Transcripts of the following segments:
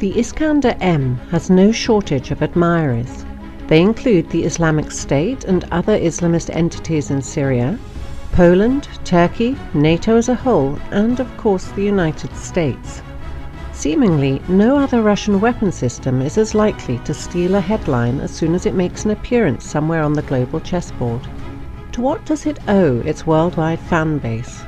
The Iskander-M has no shortage of admirers. They include the Islamic State and other Islamist entities in Syria, Poland, Turkey, NATO as a whole, and of course the United States. Seemingly, no other Russian weapon system is as likely to steal a headline as soon as it makes an appearance somewhere on the global chessboard. To what does it owe its worldwide fan base?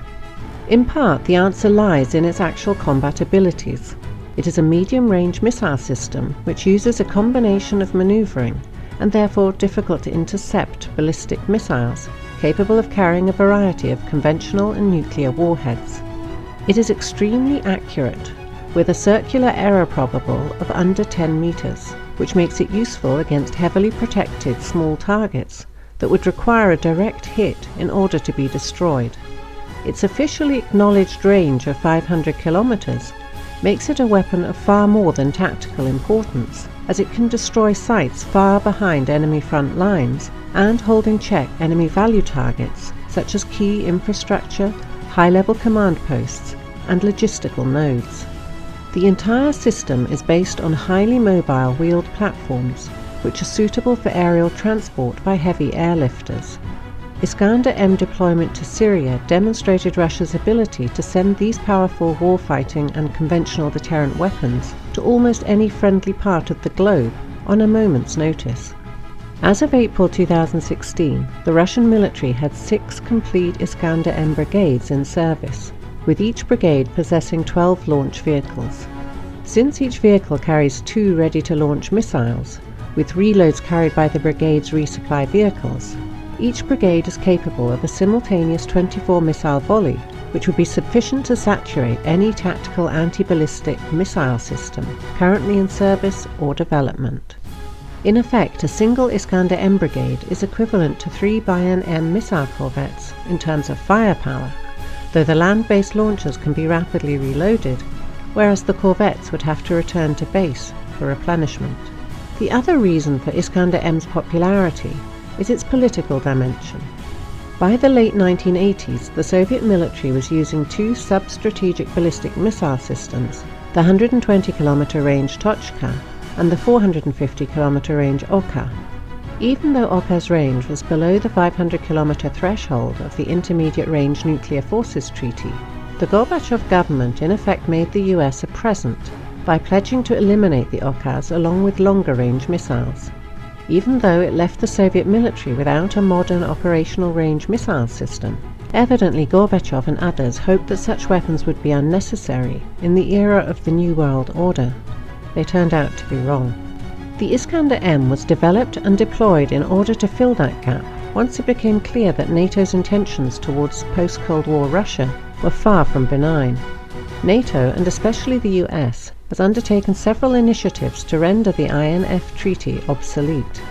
In part, the answer lies in its actual combat abilities. It is a medium-range missile system which uses a combination of maneuvering and therefore difficult to intercept ballistic missiles, capable of carrying a variety of conventional and nuclear warheads. It is extremely accurate, with a circular error probable of under 10 meters, which makes it useful against heavily protected small targets that would require a direct hit in order to be destroyed. Its officially acknowledged range of 500 kilometers makes it a weapon of far more than tactical importance, as it can destroy sites far behind enemy front lines and hold in check enemy value targets such as key infrastructure, high-level command posts, and logistical nodes. The entire system is based on highly mobile wheeled platforms, which are suitable for aerial transport by heavy airlifters. Iskander-M deployment to Syria demonstrated Russia's ability to send these powerful warfighting and conventional deterrent weapons to almost any friendly part of the globe on a moment's notice. As of April 2016, the Russian military had 6 complete Iskander-M brigades in service, with each brigade possessing 12 launch vehicles. Since each vehicle carries 2 ready-to-launch missiles, with reloads carried by the brigade's resupply vehicles, each brigade is capable of a simultaneous 24-missile volley, which would be sufficient to saturate any tactical anti-ballistic missile system currently in service or development. In effect, a single Iskander-M brigade is equivalent to 3 Bayern-M missile corvettes in terms of firepower, though the land-based launchers can be rapidly reloaded, whereas the corvettes would have to return to base for replenishment. The other reason for Iskander-M's popularity is its political dimension. By the late 1980s, the Soviet military was using 2 sub-strategic ballistic missile systems, the 120-kilometer range Tochka and the 450-kilometer range Oka. Even though Oka's range was below the 500-kilometer threshold of the Intermediate Range Nuclear Forces Treaty, the Gorbachev government in effect made the US a present by pledging to eliminate the Okas along with longer-range missiles. Even though it left the Soviet military without a modern operational range missile system, evidently Gorbachev and others hoped that such weapons would be unnecessary in the era of the New World Order. They turned out to be wrong. The Iskander-M was developed and deployed in order to fill that gap once it became clear that NATO's intentions towards post-Cold War Russia were far from benign. NATO, and especially the US, has undertaken several initiatives to render the INF Treaty obsolete.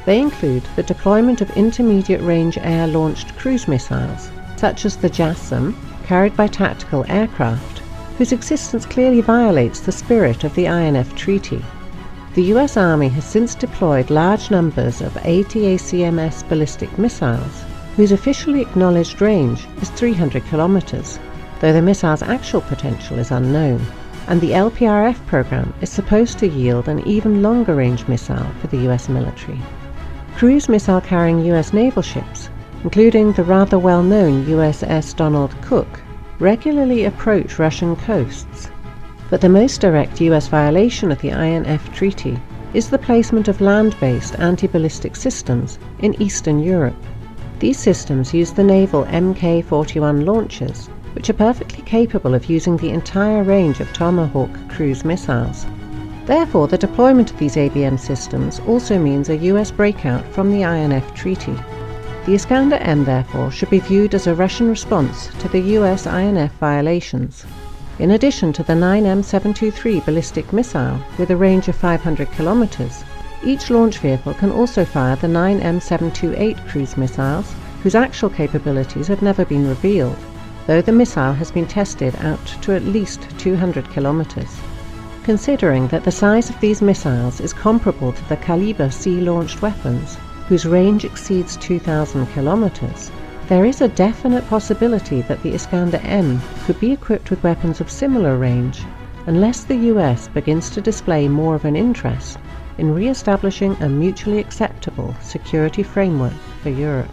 They include the deployment of intermediate-range air-launched cruise missiles, such as the JASSM, carried by tactical aircraft, whose existence clearly violates the spirit of the INF Treaty. The US Army has since deployed large numbers of ATACMS ballistic missiles, whose officially acknowledged range is 300 kilometers, though the missile's actual potential is unknown, and the LPRF program is supposed to yield an even longer-range missile for the US military. Cruise missile-carrying US naval ships, including the rather well-known USS Donald Cook, regularly approach Russian coasts. But the most direct US violation of the INF Treaty is the placement of land-based anti-ballistic systems in Eastern Europe. These systems use the naval Mk-41 launchers, which are perfectly capable of using the entire range of Tomahawk cruise missiles. Therefore, the deployment of these ABM systems also means a US breakout from the INF Treaty. The Iskander-M, therefore, should be viewed as a Russian response to the US INF violations. In addition to the 9M723 ballistic missile with a range of 500 kilometers, each launch vehicle can also fire the 9M728 cruise missiles, whose actual capabilities have never been revealed, though the missile has been tested out to at least 200 kilometers. Considering that the size of these missiles is comparable to the Kaliber sea-launched weapons, whose range exceeds 2,000 kilometers, there is a definite possibility that the Iskander-M could be equipped with weapons of similar range, unless the US begins to display more of an interest in re-establishing a mutually acceptable security framework for Europe.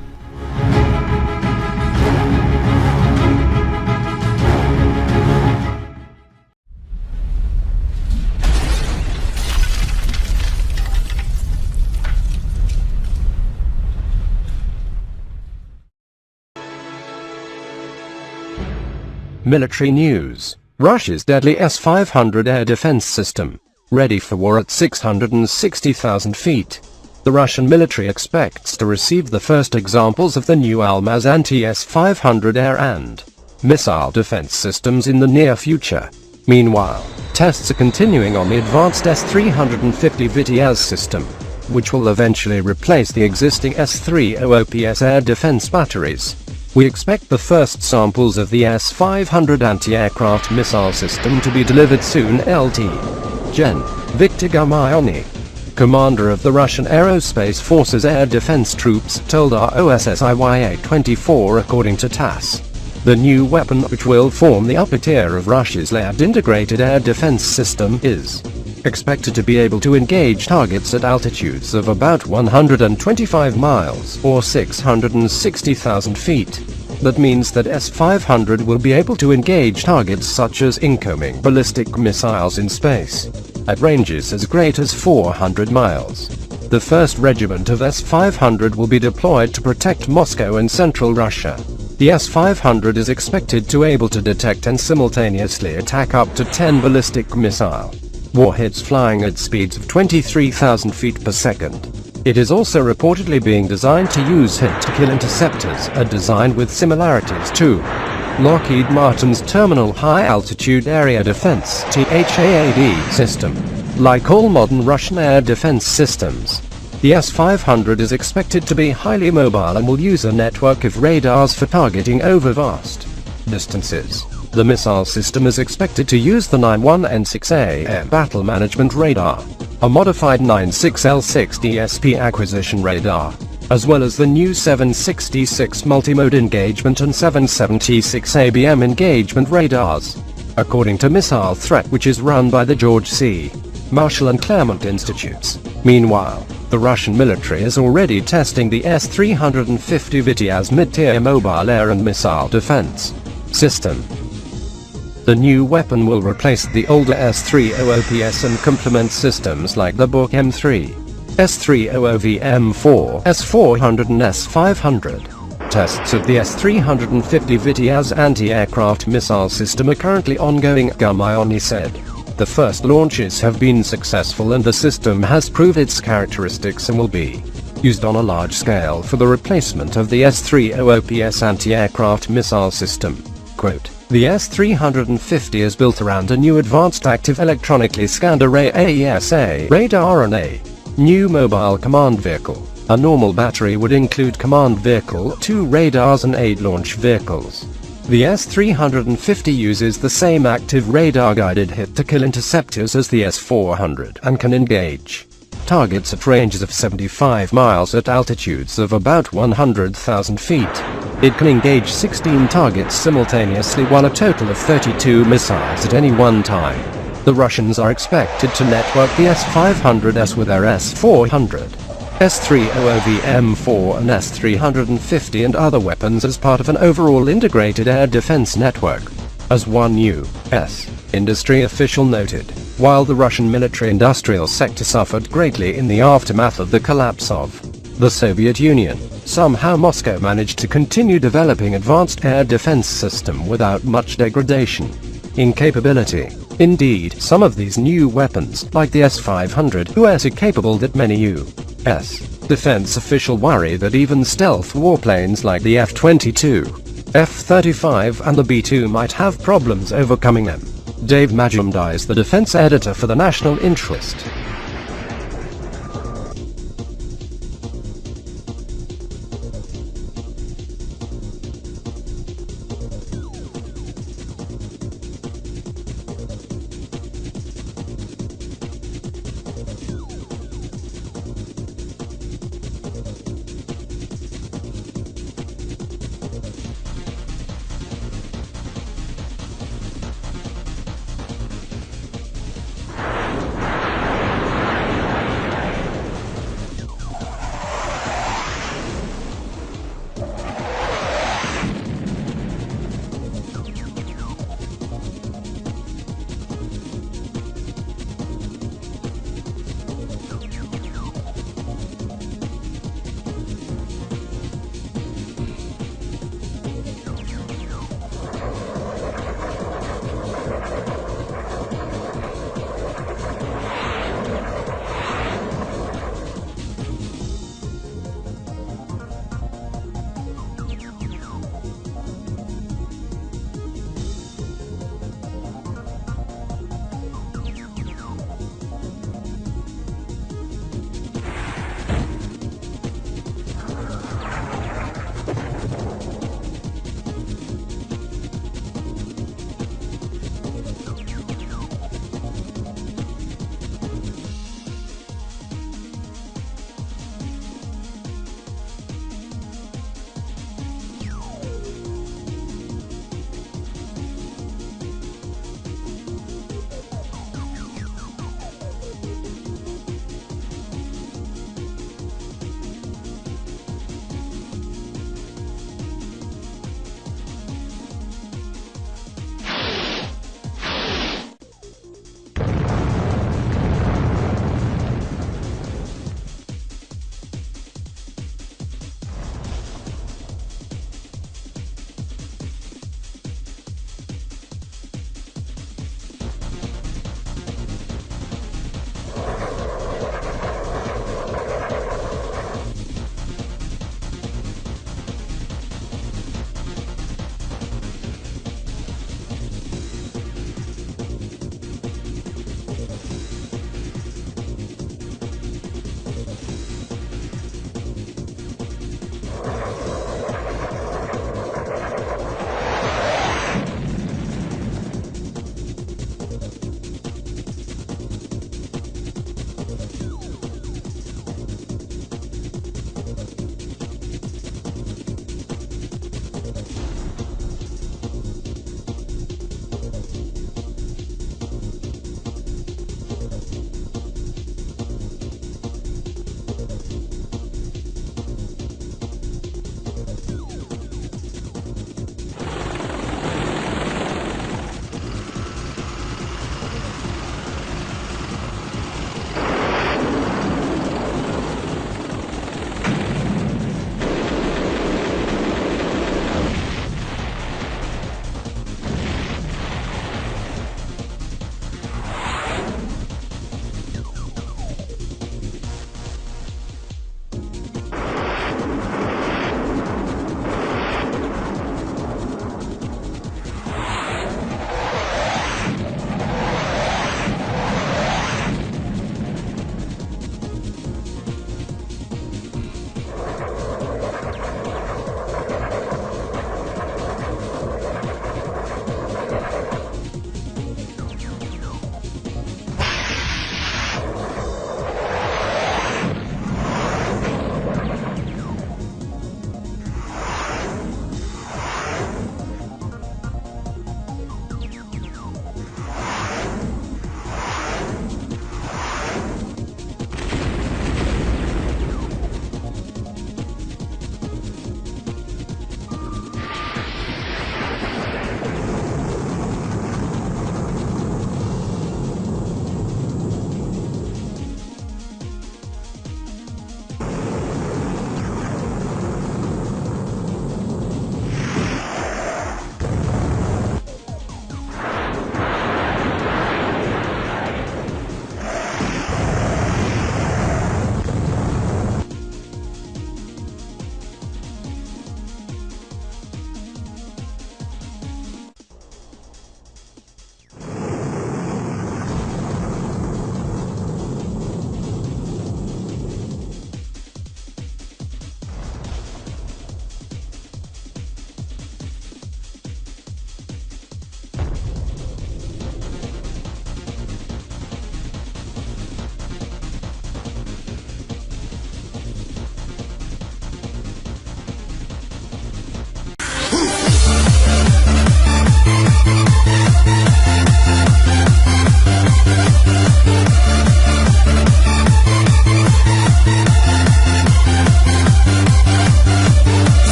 Military news. Russia's deadly S-500 air defense system, ready for war at 660,000 feet. The Russian military expects to receive the first examples of the new Almaz anti-S-500 air and missile defense systems in the near future. Meanwhile, tests are continuing on the advanced S-350 VITIAS system, which will eventually replace the existing S-300PS air defense batteries. We expect the first samples of the S-500 anti-aircraft missile system to be delivered soon. Lt. Gen. Viktor Gurmayony, commander of the Russian Aerospace Forces Air Defense Troops, told WW315 according to TASS. The new weapon, which will form the upper tier of Russia's layered integrated air defense system, is expected to be able to engage targets at altitudes of about 125 miles or 660,000 feet. That means that S-500 will be able to engage targets such as incoming ballistic missiles in space at ranges as great as 400 miles. The first regiment of S-500 will be deployed to protect Moscow and central Russia. The S-500 is expected to be able to detect and simultaneously attack up to 10 ballistic missile warheads flying at speeds of 23,000 feet per second. It is also reportedly being designed to use hit-to-kill interceptors, a design with similarities to Lockheed Martin's Terminal High Altitude Area Defense (THAAD) system. Like all modern Russian air defense systems, the S-500 is expected to be highly mobile and will use a network of radars for targeting over vast distances. The missile system is expected to use the 91N6A Air Battle Management Radar, a modified 96L6 DSP acquisition radar, as well as the new 766 Multimode Engagement and 776 ABM Engagement radars, according to Missile Threat, which is run by the George C. Marshall and Claremont Institutes. Meanwhile, the Russian military is already testing the S-350 VITIAS mid-tier mobile air and missile defense system. The new weapon will replace the older S-300PS and complement systems like the Buk M3, S-300V M4, S-400 and S-500. Tests of the S-350 VITIAS anti-aircraft missile system are currently ongoing, Gurmayony said. The first launches have been successful and the system has proved its characteristics and will be used on a large scale for the replacement of the S-300PS anti-aircraft missile system. Quote, the S-350 is built around a new advanced active electronically scanned array AESA radar and a new mobile command vehicle. A normal battery would include command vehicle, 2 radars and 8 launch vehicles. The S-350 uses the same active radar-guided hit-to-kill interceptors as the S-400 and can engage targets at ranges of 75 miles at altitudes of about 100,000 feet. It can engage 16 targets simultaneously, while a total of 32 missiles at any one time. The Russians are expected to network the S-500S with their S-400, S-300V M4 and S-350 and other weapons as part of an overall integrated air defense network, as one U.S. industry official noted. While the Russian military-industrial sector suffered greatly in the aftermath of the collapse of the Soviet Union, somehow Moscow managed to continue developing advanced air defense system without much degradation in capability. Indeed, some of these new weapons, like the S-500, are so capable that many U.S. defense officials worry that even stealth warplanes like the F-22, F-35 and the B-2 might have problems overcoming them. Dave Majumdar is the defense editor for the National Interest.